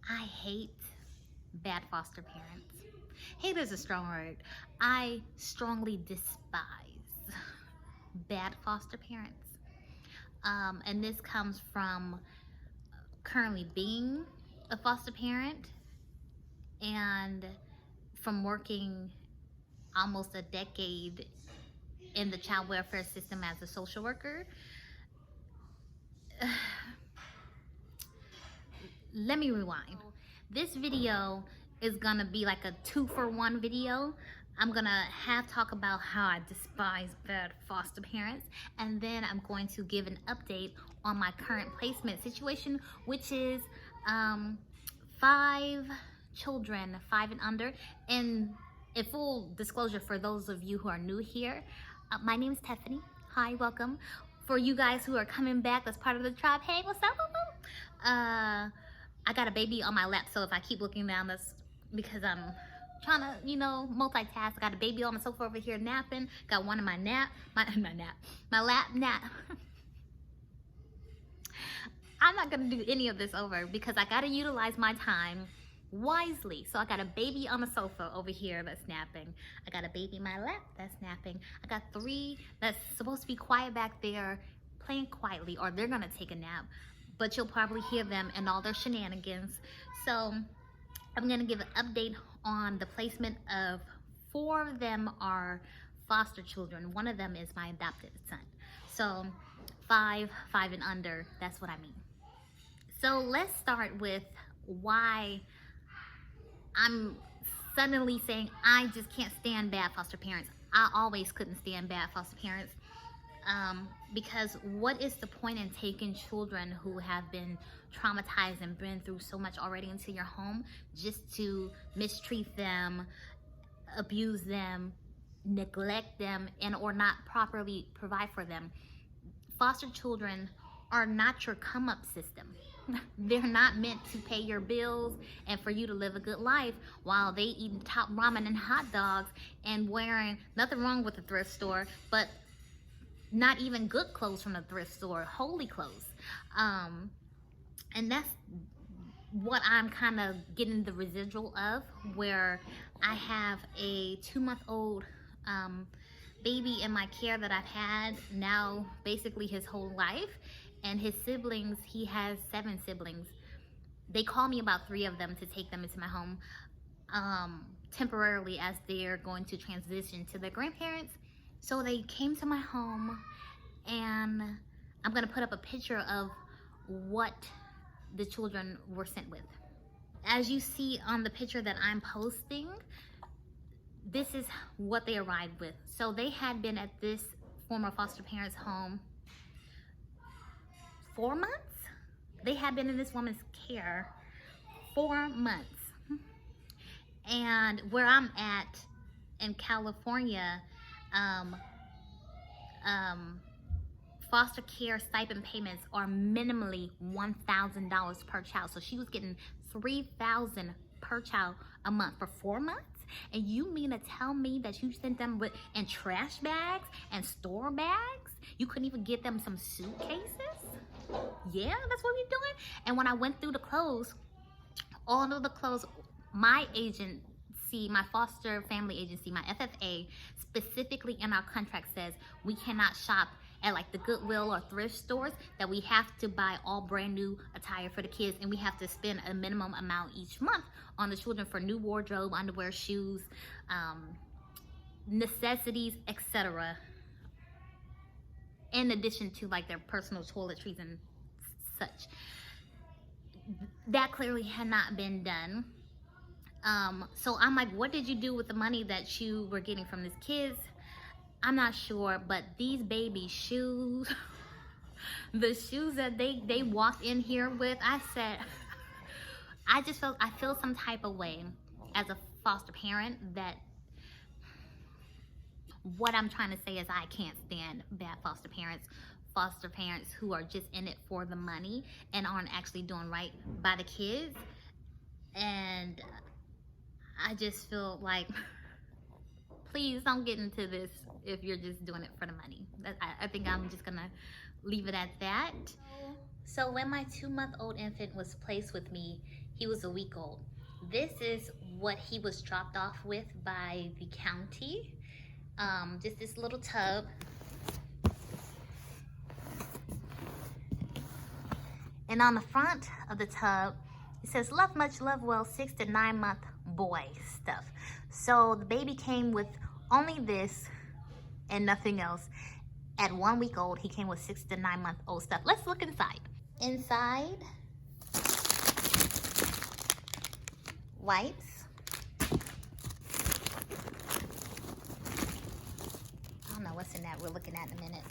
I hate bad foster parents. Hate is a strong word. I strongly despise bad foster parents. And this comes from currently being a foster parent and from working almost a decade in the child welfare system as a social worker. Let me rewind. This video is gonna be like a 2-for-1 video. I'm gonna talk about how I despise bad foster parents, and then I'm going to give an update on my current placement situation, which is 5 children, 5 and under. And in full disclosure, for those of you who are new here, my name is Tephaney. Hi, welcome. For you guys who are coming back, that's part of the tribe. Hey, what's up? I got a baby on my lap, so if I keep looking down, that's because I'm trying to, multitask. I got a baby on the sofa over here napping. Got one in my lap nap. I'm not gonna do any of this over because I gotta utilize my time wisely. So I got a baby on the sofa over here that's napping. I got a baby in my lap that's napping. I got 3 that's supposed to be quiet back there playing quietly, or they're gonna take a nap, but you'll probably hear them and all their shenanigans. So I'm gonna give an update on the placement of 4 of them are foster children. One of them is my adopted son. So 5 and under, that's what I mean. So let's start with why I'm suddenly saying I just can't stand bad foster parents. I always couldn't stand bad foster parents. Because what is the point in taking children who have been traumatized and been through so much already into your home just to mistreat them, abuse them, neglect them, and or not properly provide for them? Foster children are not your come-up system. They're not meant to pay your bills and for you to live a good life while they eating top ramen and hot dogs and wearing, nothing wrong with the thrift store, but not even good clothes from the thrift store, holy clothes. And that's what I'm kind of getting the residual of, where I have a 2-month-old baby in my care that I've had now basically his whole life. And his siblings, he has 7 siblings. They call me about 3 of them to take them into my home temporarily as they're going to transition to their grandparents. So they came to my home, and I'm gonna put up a picture of what the children were sent with. As you see on the picture that I'm posting, this is what they arrived with. So they had been at this former foster parent's home 4 months? They had been in this woman's care 4 months. And where I'm at in California, foster care stipend payments are minimally $1,000 per child. So she was getting $3,000 per child a month for 4 months. And you mean to tell me that you sent them in trash bags and store bags? You couldn't even get them some suitcases? Yeah, that's what we're doing. And when I went through the clothes, all of the clothes, my agency, my foster family agency, my FFA, specifically in our contract says we cannot shop at like the Goodwill or thrift stores, that we have to buy all brand new attire for the kids, and we have to spend a minimum amount each month on the children for new wardrobe, underwear, shoes, necessities, etc. In addition to like their personal toiletries and such. That clearly had not been done. So I'm like, what did you do with the money that you were getting from these kids? I'm not sure, but these baby shoes, the shoes that they walked in here with, I said, I feel some type of way as a foster parent. That what I'm trying to say is I can't stand bad foster parents who are just in it for the money and aren't actually doing right by the kids. And I just feel like, please don't get into this if you're just doing it for the money. I think I'm just gonna leave it at that. So when my 2-month-old infant was placed with me, he was a week old. This is what he was dropped off with by the county. Just this little tub. And on the front of the tub, it says, love much, love well, 6 to 9 month boy stuff. So the baby came with only this and nothing else. At 1 week old, he came with 6 to 9 month old stuff. Let's look inside. Inside, wipes. I don't know what's in that. We're looking at in a minute.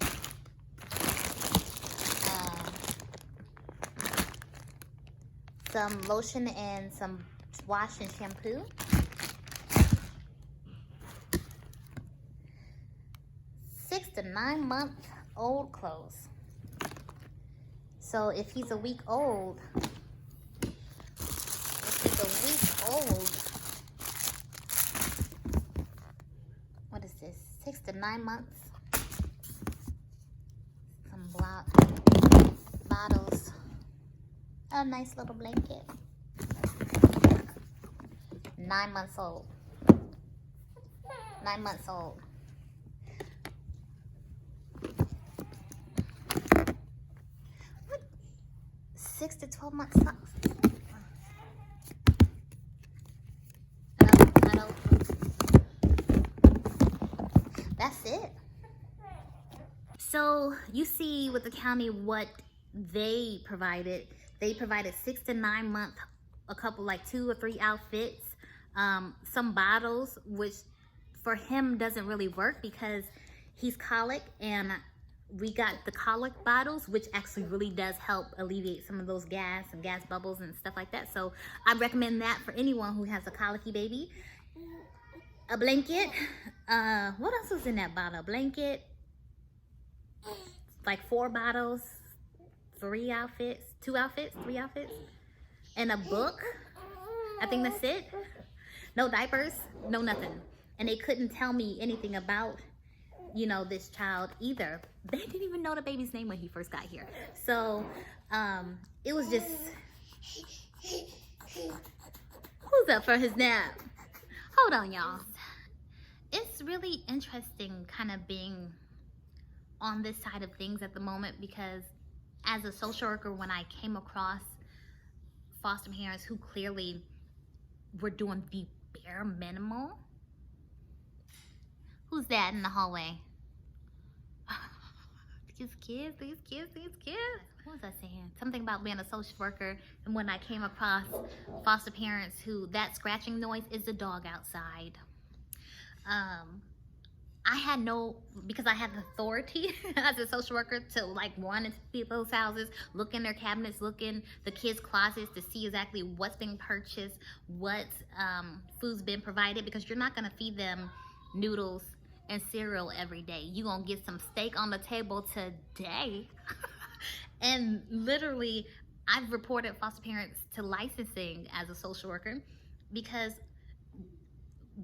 Some lotion and some wash and shampoo. Six to 9 month old clothes. So if he's a week old, what is this? 6 to 9 months. Some bottles. A nice little blanket. 9 months old. 9 months old. What? 6 to 12 months socks. That's it. So you see with the county what they provided. They provided 6 to 9 month, a couple like 2 or 3 outfits, some bottles, which for him doesn't really work because he's colic, and we got the colic bottles, which actually really does help alleviate some of those gas and gas bubbles and stuff like that. So I recommend that for anyone who has a colicky baby. A blanket. What else was in that bottle? A blanket, like 4 bottles, 3 outfits, 2 outfits, 3 outfits, and a book. I think that's it. No diapers, no nothing. And they couldn't tell me anything about, you know, this child either. They didn't even know the baby's name when he first got here. So it was just, who's up for his nap? Hold on, y'all. It's really interesting kind of being on this side of things at the moment, because as a social worker, when I came across foster parents who clearly were doing the bare minimum. Who's that in the hallway? These kids. What was I saying? Something about being a social worker. And when I came across foster parents who, that scratching noise is the dog outside. I had no, because I had authority as a social worker to like run into people's houses, look in their cabinets, look in the kids' closets to see exactly what's being purchased, what food's been provided, because you're not gonna feed them noodles and cereal every day. You're gonna get some steak on the table today. And literally, I've reported foster parents to licensing as a social worker, because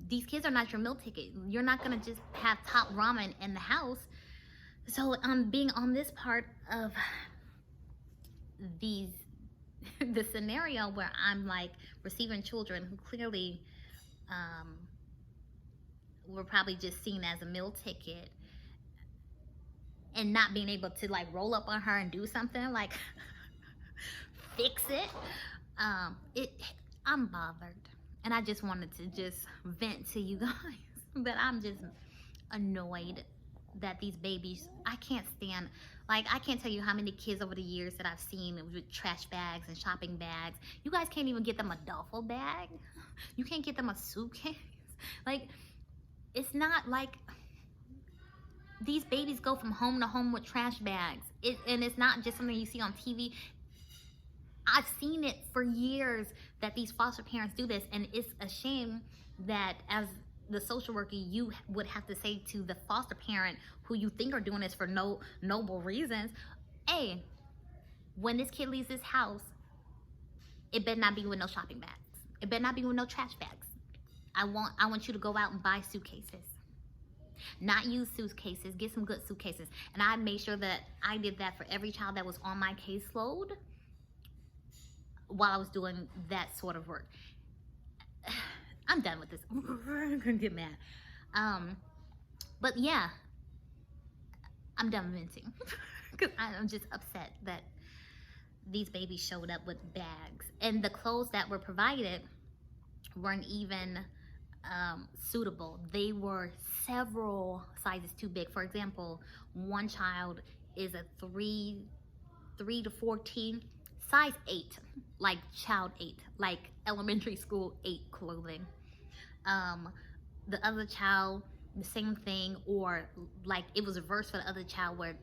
these kids are not your meal ticket. You're not gonna just have top ramen in the house. So being on this part of the scenario where I'm like receiving children who clearly were probably just seen as a meal ticket, and not being able to like roll up on her and do something like fix it. I'm bothered. And I just wanted to just vent to you guys that I'm just annoyed that these babies, I can't stand, like I can't tell you how many kids over the years that I've seen with trash bags and shopping bags. You guys can't even get them a duffel bag. You can't get them a suitcase. Like, it's not like these babies go from home to home with trash bags. And it's not just something you see on TV. I've seen it for years that these foster parents do this, and it's a shame that as the social worker, you would have to say to the foster parent who you think are doing this for no noble reasons, hey, when this kid leaves this house, it better not be with no shopping bags. It better not be with no trash bags. I want you to go out and buy suitcases. Not used suitcases, get some good suitcases. And I made sure that I did that for every child that was on my caseload. while I was doing that sort of work. I'm done with this. I'm gonna get mad. But yeah, I'm done venting because I'm just upset that these babies showed up with bags, and the clothes that were provided weren't even suitable. They were several sizes too big. For example, one child is a 3 to 14, size 8, like child 8, like elementary school 8 clothing. The other child, the same thing, or like it was reversed for the other child where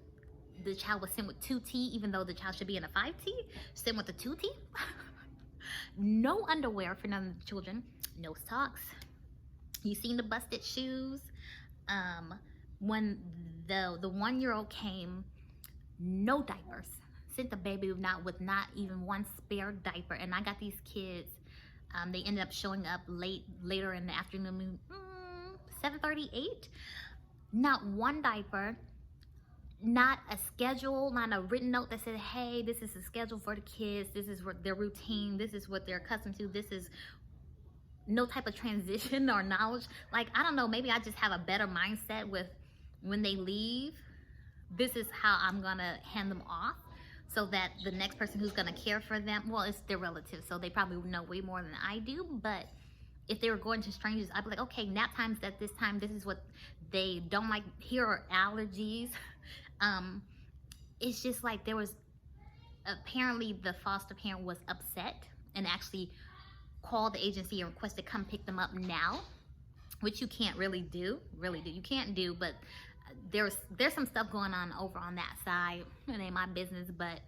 the child was sent with 2T even though the child should be in a 5T, sent with a 2T. No underwear for none of the children, no socks. You seen the busted shoes. When the 1-year-old came, no diapers. Sent the baby with not even one spare diaper. And I got these kids, they ended up showing up later in the afternoon, 7:38. Not one diaper, not a schedule, not a written note that said, hey, this is the schedule for the kids, this is what their routine, this is what they're accustomed to, this is no type of transition or knowledge. Like, I don't know, maybe I just have a better mindset with when they leave, this is how I'm gonna hand them off, so that the next person who's gonna care for them, well, it's their relatives, so they probably know way more than I do, but if they were going to strangers, I'd be like, okay, nap time's at this time, this is what they don't like, here are allergies. It's just like there was, apparently the foster parent was upset and actually called the agency and requested come pick them up now, which you can't really do, you can't do, but there's some stuff going on over on that side. It ain't my business, but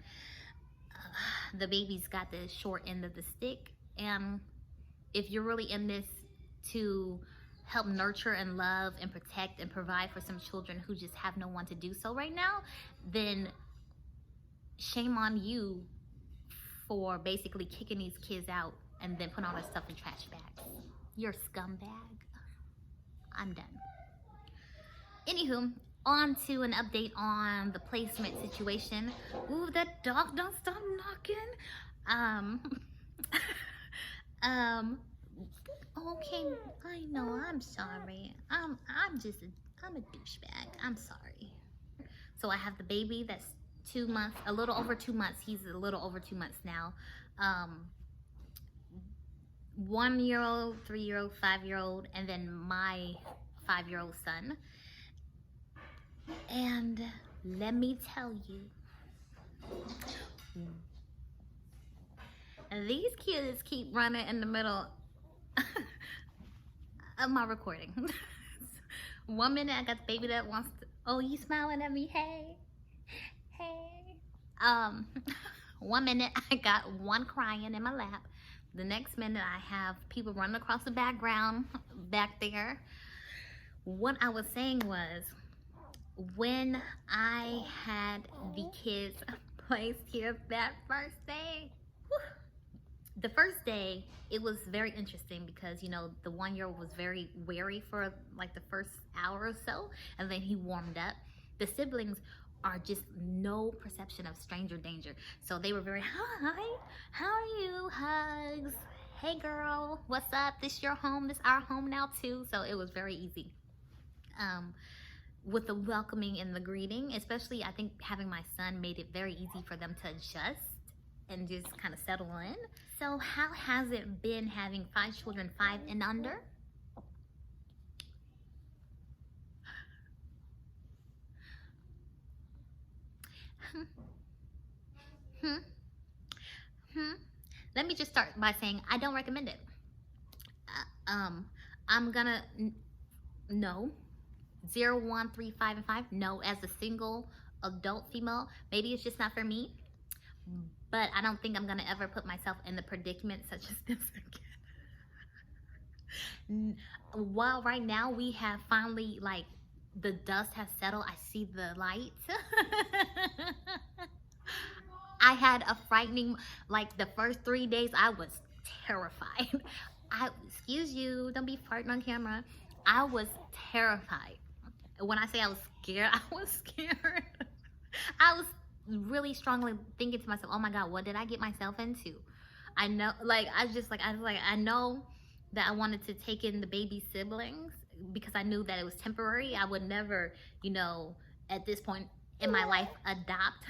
the baby's got the short end of the stick. And if you're really in this to help nurture and love and protect and provide for some children who just have no one to do so right now, then shame on you for basically kicking these kids out and then putting all their stuff in trash bags. You're a scumbag. I'm done. Anywho, on to an update on the placement situation. Ooh, that dog don't stop knocking. Okay, I know, I'm sorry. I'm a douchebag. I'm sorry. So I have the baby that's 2 months, a little over 2 months. He's a little over 2 months now. 1-year-old, 3-year-old, 5-year-old, and then my 5-year-old son. And let me tell you, these kids keep running in the middle of my recording. 1 minute I got the baby that wants to, oh, you smiling at me, hey. 1 minute I got one crying in my lap. The next minute I have people running across the background back there. What I was saying was, when I had the kids placed here that first day, the first day, it was very interesting because, you know, the 1-year-old was very wary for like the first hour or so, and then he warmed up. The siblings are just no perception of stranger danger. So they were very, hi, how are you, hugs, hey girl, what's up, this your home, this our home now too. So it was very easy. With the welcoming and the greeting, especially I think having my son made it very easy for them to adjust and just kind of settle in. So how has it been having 5 children, 5 and under? Let me just start by saying I don't recommend it. I'm gonna, no. 0, 1, 3, 5, and 5, no. As a single adult female, maybe it's just not for me, but I don't think I'm gonna ever put myself in the predicament such as this again. While right now we have finally, like, the dust has settled, I see the light. I had a frightening, like the first 3 days I was terrified. Excuse you, don't be farting on camera. I was terrified. When I say I was scared, I was scared. I was really strongly thinking to myself, oh my God, what did I get myself into? I know, like, I was like, I know that I wanted to take in the baby siblings because I knew that it was temporary. I would never, you know, at this point in my life, adopt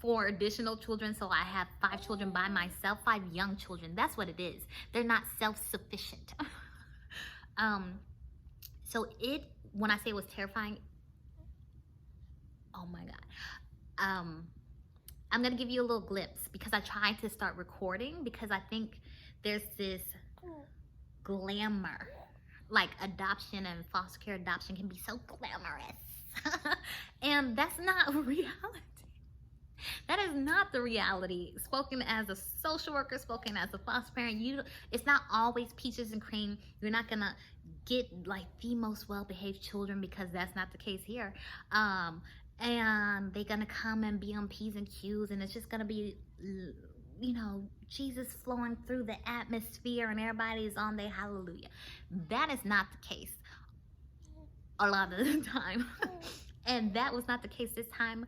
4 additional children. So I have 5 children by myself, 5 young children. That's what it is. They're not self-sufficient. um, so when I say it was terrifying, oh my God. I'm gonna give you a little glimpse because I tried to start recording because I think there's this glamour, like adoption and foster care adoption can be so glamorous. And that's not reality. That is not the reality. Spoken as a social worker, spoken as a foster parent, it's not always peaches and cream. You're not gonna get like the most well-behaved children because that's not the case here. And they're gonna come and be on P's and Q's, and it's just gonna be, you know, Jesus flowing through the atmosphere and everybody's on their hallelujah. That is not the case a lot of the time. And that was not the case this time.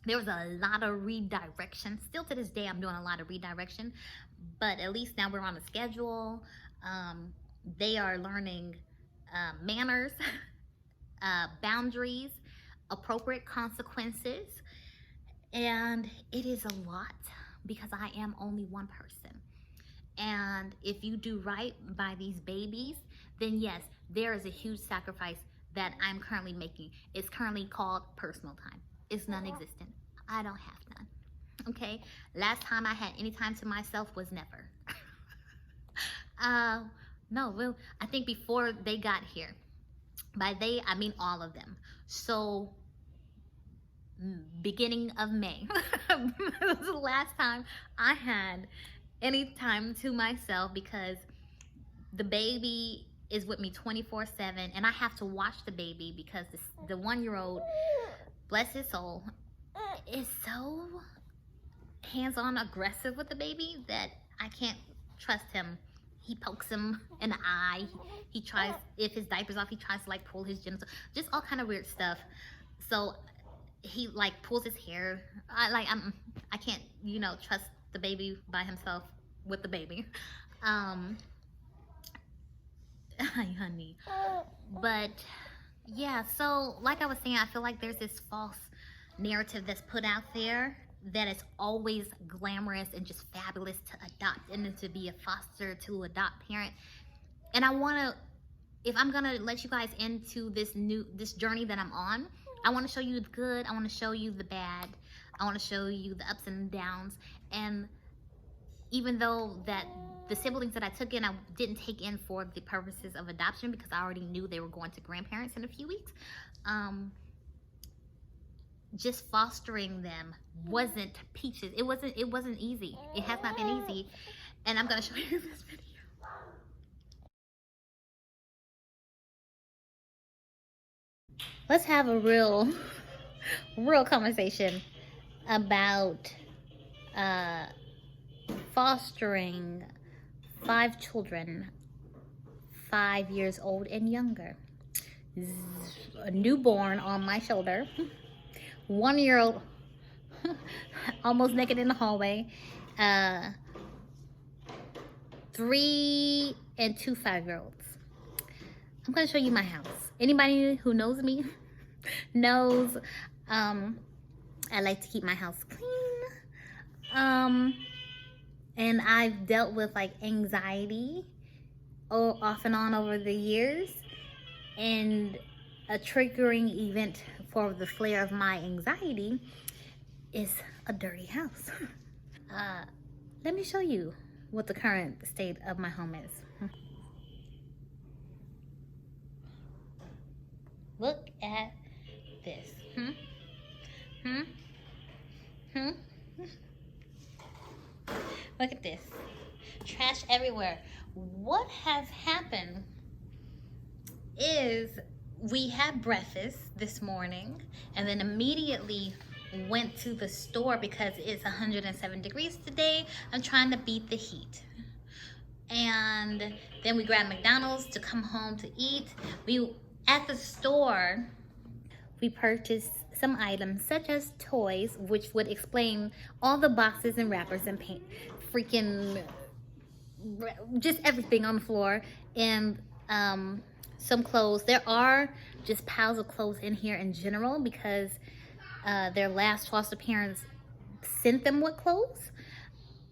There was a lot of redirection. Still to this day, I'm doing a lot of redirection, but at least now we're on a schedule. They are learning manners, boundaries, appropriate consequences, and it is a lot because I am only one person. And if you do right by these babies, then yes, there is a huge sacrifice that I'm currently making. It's currently called personal time. It's non-existent. I don't have none. Okay? Last time I had any time to myself was never. No, well, I think before they got here. By they, I mean all of them. So, beginning of May was the last time I had any time to myself because the baby is with me 24/7 and I have to watch the baby because the 1-year-old, bless his soul, is so hands-on aggressive with the baby that I can't trust him. He pokes him in the eye. He tries, if his diaper's off, he tries to like pull his genitals, just all kind of weird stuff. So he like pulls his hair. I can't, you know, trust the baby by himself with the baby. Hi, honey. But yeah, so like I was saying, I feel like there's this false narrative that's put out there that it's always glamorous and just fabulous to adopt and to be a foster to adopt parent. And I want to, if I'm gonna let you guys into this journey that I'm on, I want to show you the good, I want to show you the bad, I want to show you the ups and downs. And even though that the siblings that I took in, I didn't take in for the purposes of adoption because I already knew they were going to grandparents in a few weeks. Just fostering them wasn't peaches. It wasn't easy. It has not been easy. And I'm gonna show you this video. Let's have a real conversation about fostering 5 children, 5 years old and younger. A newborn on my shoulder, 1-year-old almost naked in the hallway, 3 and 2 5-year-olds. I'm gonna show you my house. Anybody who knows me knows I like to keep my house clean. And I've dealt with like anxiety off and on over the years, and a triggering event for the flare of my anxiety is a dirty house. Let me show you what the current state of my home is. Look at this. Look at this. Trash everywhere. What has happened is we had breakfast this morning and then immediately went to the store because it's 107 degrees today. I'm trying to beat the heat. And then we grabbed McDonald's to come home to eat. At the store, we purchased some items such as toys, which would explain all the boxes and wrappers and paint, freaking just everything on the floor, and some clothes. There are just piles of clothes in here in general because their last foster parents sent them with clothes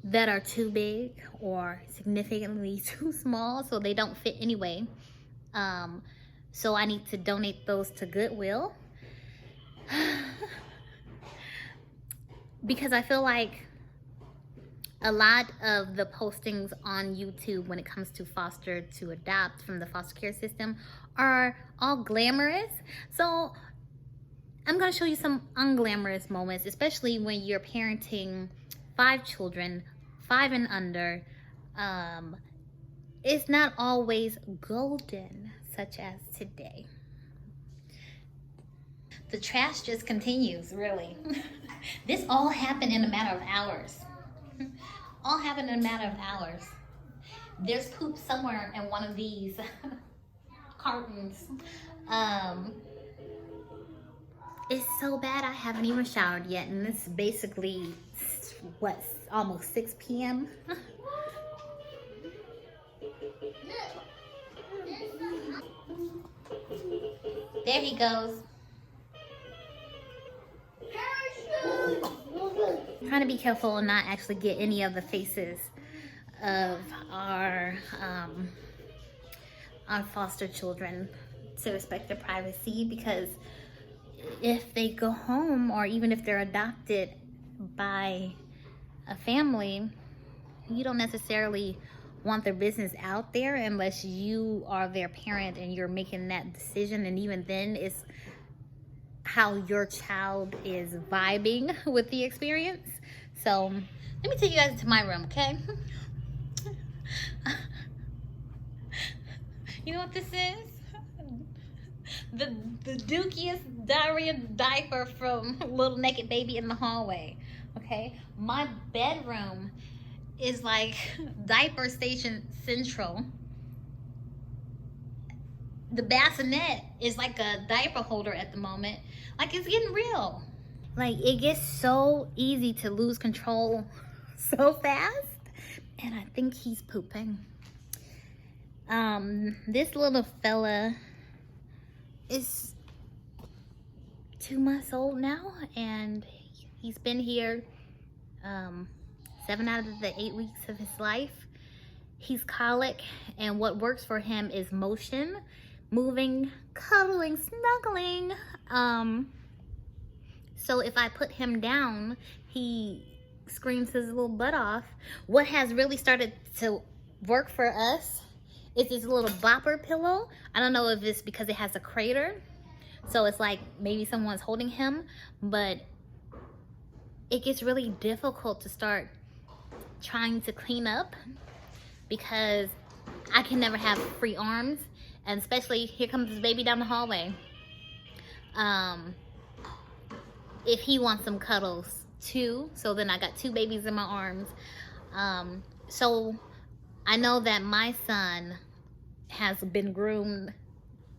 that are too big or significantly too small, so they don't fit anyway. So I need to donate those to Goodwill because I feel like a lot of the postings on YouTube when it comes to foster to adopt from the foster care system are all glamorous. So I'm gonna show you some unglamorous moments, especially when you're parenting 5 children, 5 and under. It's not always golden, such as today. The trash just continues, really. This all happened in a matter of hours. All happened in a matter of hours. There's poop somewhere in one of these cartons. It's so bad I haven't even showered yet, and it's basically, what, almost 6 p.m.? There he goes. Trying to be careful and not actually get any of the faces of our foster children, to respect their privacy, because if they go home, or even if they're adopted by a family, you don't necessarily want their business out there unless you are their parent and you're making that decision. And even then, it's how your child is vibing with the experience. So let me take you guys to my room, okay? You know what this is? The dookiest diarrhea diaper from Little Naked Baby in the Hallway, okay? My bedroom is like diaper station central. The bassinet is like a diaper holder at the moment. Like, it's getting real. Like, it gets so easy to lose control so fast. And I think he's pooping. This little fella is 2 months old now, and he's been here 7 out of the 8 weeks of his life. He's colic, and what works for him is motion, moving, cuddling, snuggling. So if I put him down, he screams his little butt off. What has really started to work for us is this little bopper pillow. I don't know if it's because it has a crater, so it's like maybe someone's holding him, but it gets really difficult to start trying to clean up because I can never have free arms, and especially here comes this baby down the hallway. If he wants some cuddles too, so then I got 2 babies in my arms. So I know that my son has been groomed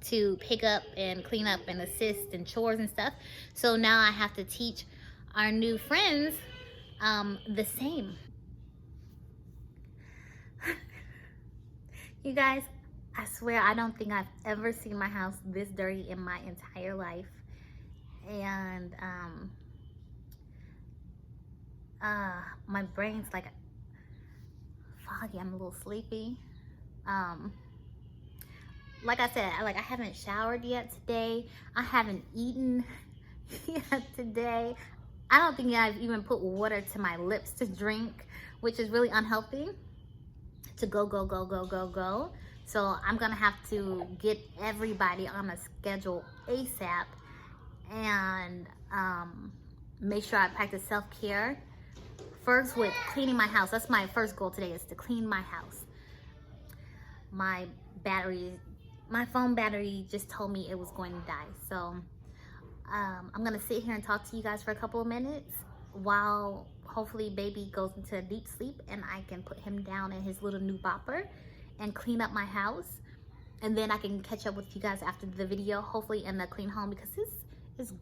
to pick up and clean up and assist in chores and stuff. So now I have to teach our new friends the same. You guys, I swear I don't think I've ever seen my house this dirty in my entire life. And my brain's like foggy. I'm a little sleepy. Like I said, I haven't showered yet today. I haven't eaten yet today. I don't think I've even put water to my lips to drink, which is really unhealthy. To go. So I'm gonna have to get everybody on a schedule ASAP and make sure I practice self-care first with cleaning my house. That's my first goal today, is to clean my house. My phone battery just told me it was going to die. So I'm gonna sit here and talk to you guys for a couple of minutes while hopefully baby goes into a deep sleep and I can put him down in his little new bopper and clean up my house. And then I can catch up with you guys after the video, hopefully in a clean home, because this is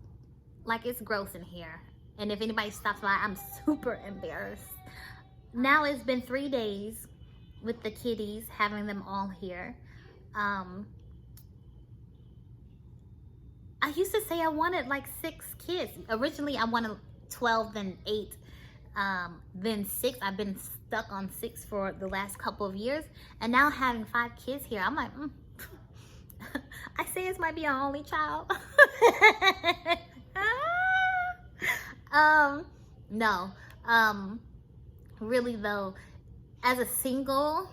Like, it's gross in here. And if anybody stops by, I'm super embarrassed. Now it's been 3 days with the kitties, having them all here. I used to say I wanted like 6 kids. Originally, I wanted 12, then 8, then 6. I've been stuck on 6 for the last couple of years. And now having 5 kids here, I'm like, I say this might be our only child. No. Really though, as a single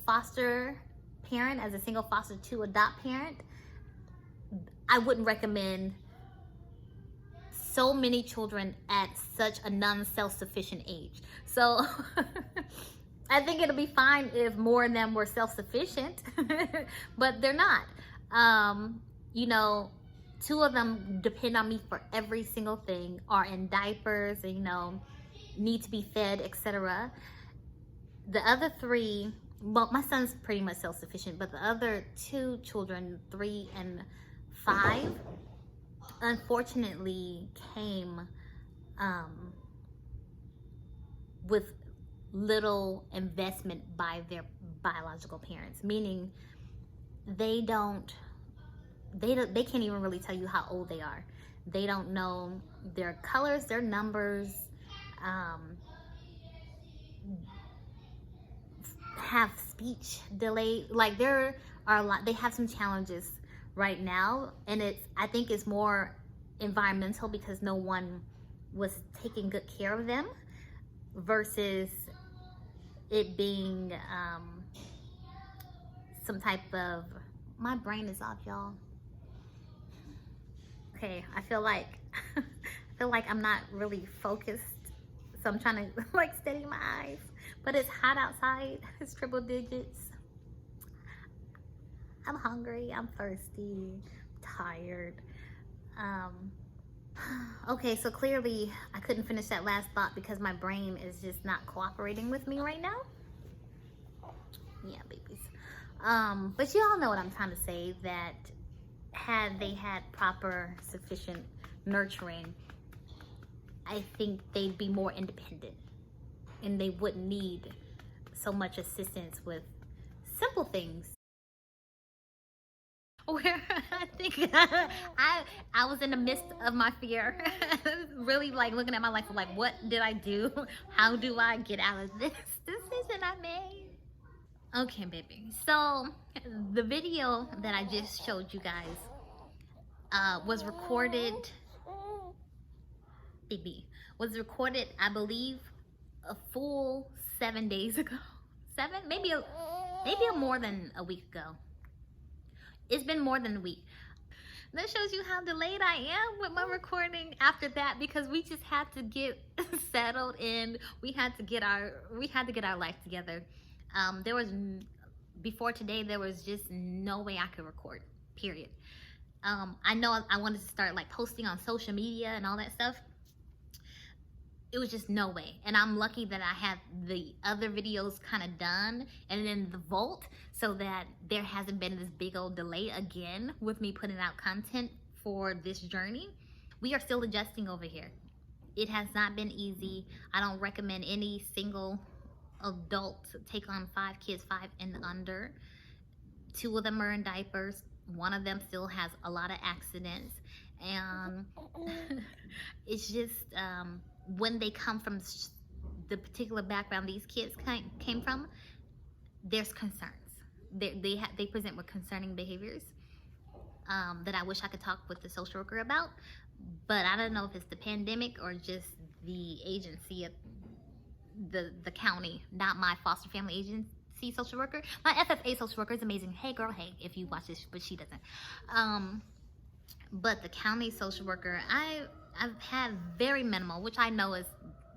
foster parent, as a single foster to adopt parent, I wouldn't recommend so many children at such a non-self-sufficient age. So I think it'll be fine if more of them were self-sufficient, but they're not. You know, 2 of them depend on me for every single thing, are in diapers, and, you know, need to be fed, etc. The other 3, well, my son's pretty much self-sufficient, but the other 2 children, 3 and 5, unfortunately came with little investment by their biological parents, meaning they can't even really tell you how old they are. They don't know their colors, their numbers, have speech delay. Like, there are a lot, they have some challenges right now, and I think it's more environmental because no one was taking good care of them, versus it being some type of, my brain is off, y'all. Okay, I feel like I'm not really focused, so I'm trying to like steady my eyes. But it's hot outside. It's triple digits. I'm hungry. I'm thirsty. Tired. Okay, so clearly I couldn't finish that last thought because my brain is just not cooperating with me right now. Yeah, babies. But you all know what I'm trying to say, that had they had proper, sufficient nurturing, I think they'd be more independent and they wouldn't need so much assistance with simple things. Where I think I was in the midst of my fear, really like looking at my life like, what did I do? How do I get out of this decision I made? Okay, baby. So the video that I just showed you guys was recorded, I believe, a full 7 days ago. 7, maybe more than a week ago. It's been more than a week. That shows you how delayed I am with my recording after that, because we just had to get settled in. We had to get our life together. Before today, there was just no way I could record, period. I know I wanted to start like posting on social media and all that stuff. It was just no way. And I'm lucky that I had the other videos kind of done and in the vault, so that there hasn't been this big old delay again with me putting out content for this journey. We are still adjusting over here. It has not been easy. I don't recommend any single adult take on 5 kids, 5 and under. 2 of them are in diapers. 1 of them still has a lot of accidents. And it's just, when they come from the particular background these kids came from, there's concerns. They present with concerning behaviors that I wish I could talk with the social worker about, but I don't know if it's the pandemic or just the agency of the county, not my foster family agency social worker. My FFA social worker is amazing. Hey girl, hey, if you watch this, but she doesn't. But the county social worker, I've had very minimal, which I know is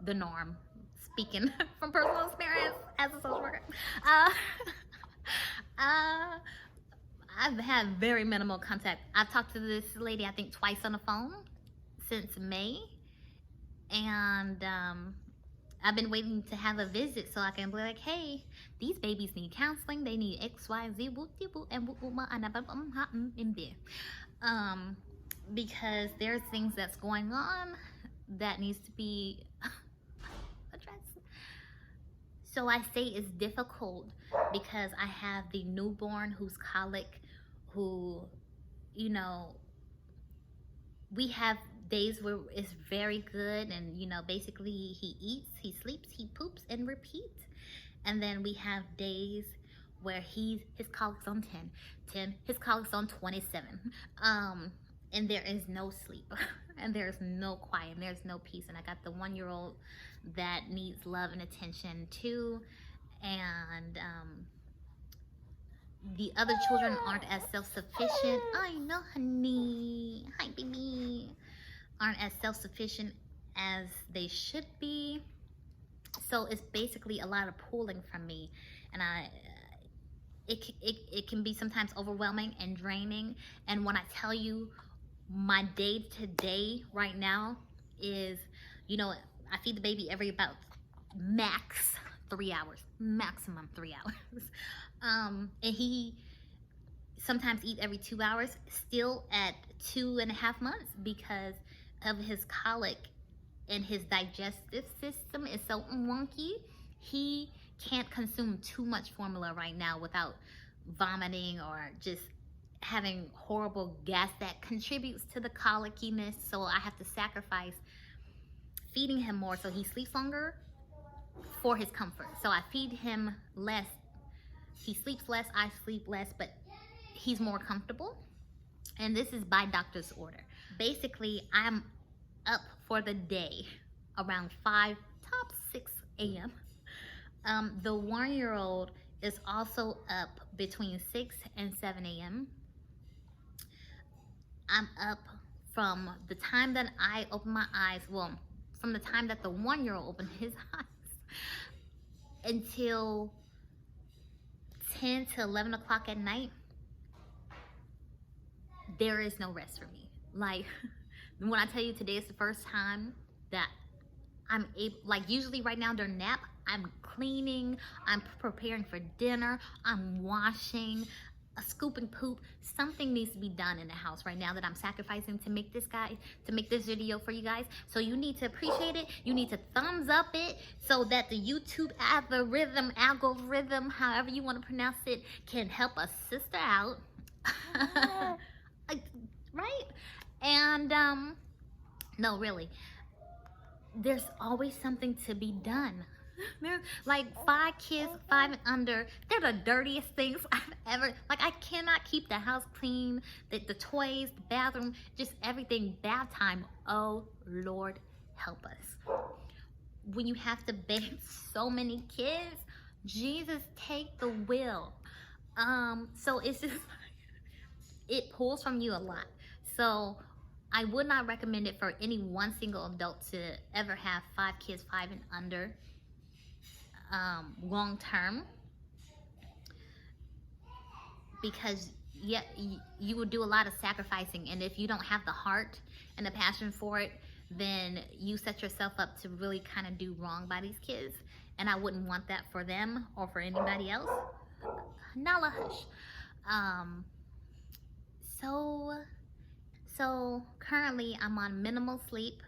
the norm, speaking from personal experience as a social worker. I've had very minimal contact. I've talked to this lady, I think, twice on the phone since May. And I've been waiting to have a visit so I can be like, hey, these babies need counseling. They need X, Y, Z, and because there's things that's going on that needs to be addressed. So I say it's difficult because I have the newborn who's colic, who, you know, we have days where it's very good and, you know, basically he eats, he sleeps, he poops and repeats. And then we have days where his colic's on 10, his colic's on 27. And there is no sleep and there's no quiet and there's no peace. And I got the 1-year-old that needs love and attention too. And the other children aren't as self-sufficient. I know, honey. Hi, baby. Aren't as self-sufficient as they should be. So it's basically a lot of pulling from me, and it can be sometimes overwhelming and draining. And when I tell you my day to day right now is, you know, I feed the baby every about max 3 hours, maximum 3 hours. And he sometimes eat every 2 hours, still at 2.5 months because of his colic and his digestive system is so wonky. He can't consume too much formula right now without vomiting or just having horrible gas that contributes to the colickiness. So I have to sacrifice feeding him more so he sleeps longer for his comfort. So I feed him less, he sleeps less, I sleep less, but he's more comfortable. And this is by doctor's order. Basically, I'm up for the day around 5, top 6 a.m. The 1-year-old is also up between 6 and 7 a.m. I'm up from the time that I open my eyes, well, from the time that the 1-year-old opened his eyes until 10 to 11 o'clock at night. There is no rest for me. Like, when I tell you today is the first time that I'm able, like usually right now during nap, I'm cleaning, I'm preparing for dinner, I'm washing, scooping poop. Something needs to be done in the house right now that I'm sacrificing to make this video for you guys. So you need to appreciate it. You need to thumbs up it so that the YouTube algorithm, however you want to pronounce it, can help a sister out. Right? And no, really, there's always something to be done. There's like 5 kids, 5 and under. They're the dirtiest things I've ever, like, I cannot keep the house clean, the toys, the bathroom, just everything. Bath time, oh Lord help us. When you have to bathe so many kids, Jesus, take the wheel. So it's just, it pulls from you a lot. So I would not recommend it for any one single adult to ever have 5 kids, 5 and under, long term, because you will do a lot of sacrificing, and if you don't have the heart and the passion for it, then you set yourself up to really kind of do wrong by these kids, and I wouldn't want that for them or for anybody else. Nala hush. So currently I'm on minimal sleep.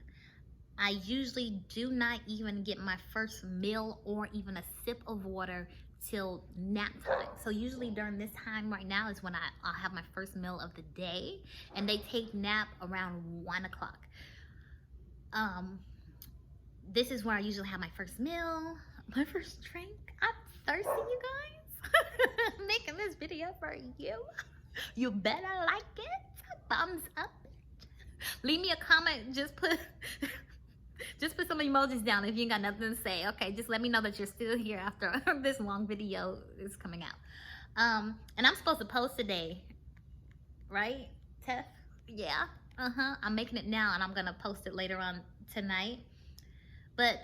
I usually do not even get my first meal or even a sip of water till nap time. So usually during this time right now is when I'll have my first meal of the day, and they take nap around 1 o'clock. This is where I usually have my first meal, my first drink. I'm thirsty, you guys. I'm making this video for you. You better like it. Thumbs up. Leave me a comment. Just put some emojis down if you ain't got nothing to say. Okay, just let me know that you're still here after this long video is coming out. And I'm supposed to post today, right, Teph? Yeah. I'm making it now, and I'm gonna post it later on tonight. But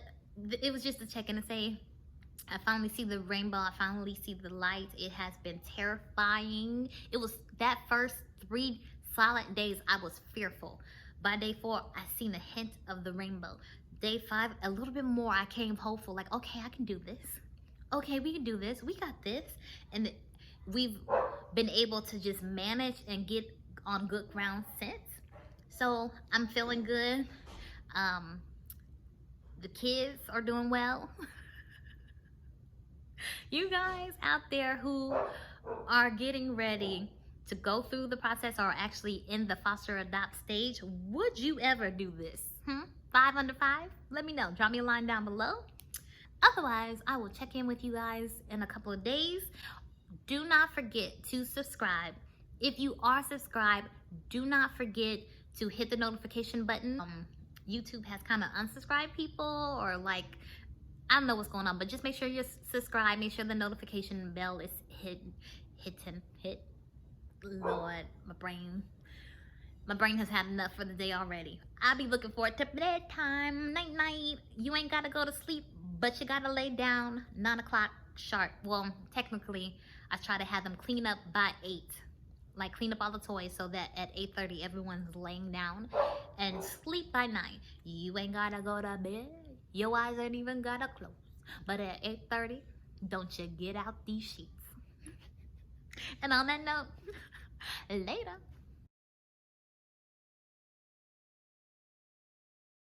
it was just to check in and say I finally see the rainbow. I finally see the light. It has been terrifying. It was that first 3 solid days I was fearful. By day 4, I seen a hint of the rainbow. Day 5, a little bit more, I came hopeful, like, okay, I can do this. Okay, we can do this. We got this. And we've been able to just manage and get on good ground since. So I'm feeling good. The kids are doing well. You guys out there who are getting ready to go through the process or actually in the foster adopt stage, would you ever do this? 5 under 5? Let me know. Drop me a line down below. Otherwise, I will check in with you guys in a couple of days. Do not forget to subscribe. If you are subscribed, do not forget to hit the notification button. YouTube has kind of unsubscribed people, or like, I don't know what's going on, but just make sure you're subscribed. Make sure the notification bell is hit. Lord, my brain has had enough for the day already. I'll be looking forward to bedtime. Night night. You ain't gotta go to sleep, but you gotta lay down 9 o'clock sharp. Well, technically, I try to have them clean up by 8. Like, clean up all the toys so that at 8:30 everyone's laying down and sleep by 9. You ain't gotta go to bed. Your eyes ain't even gotta close. But at 8:30, don't you get out these sheets. And on that note, later.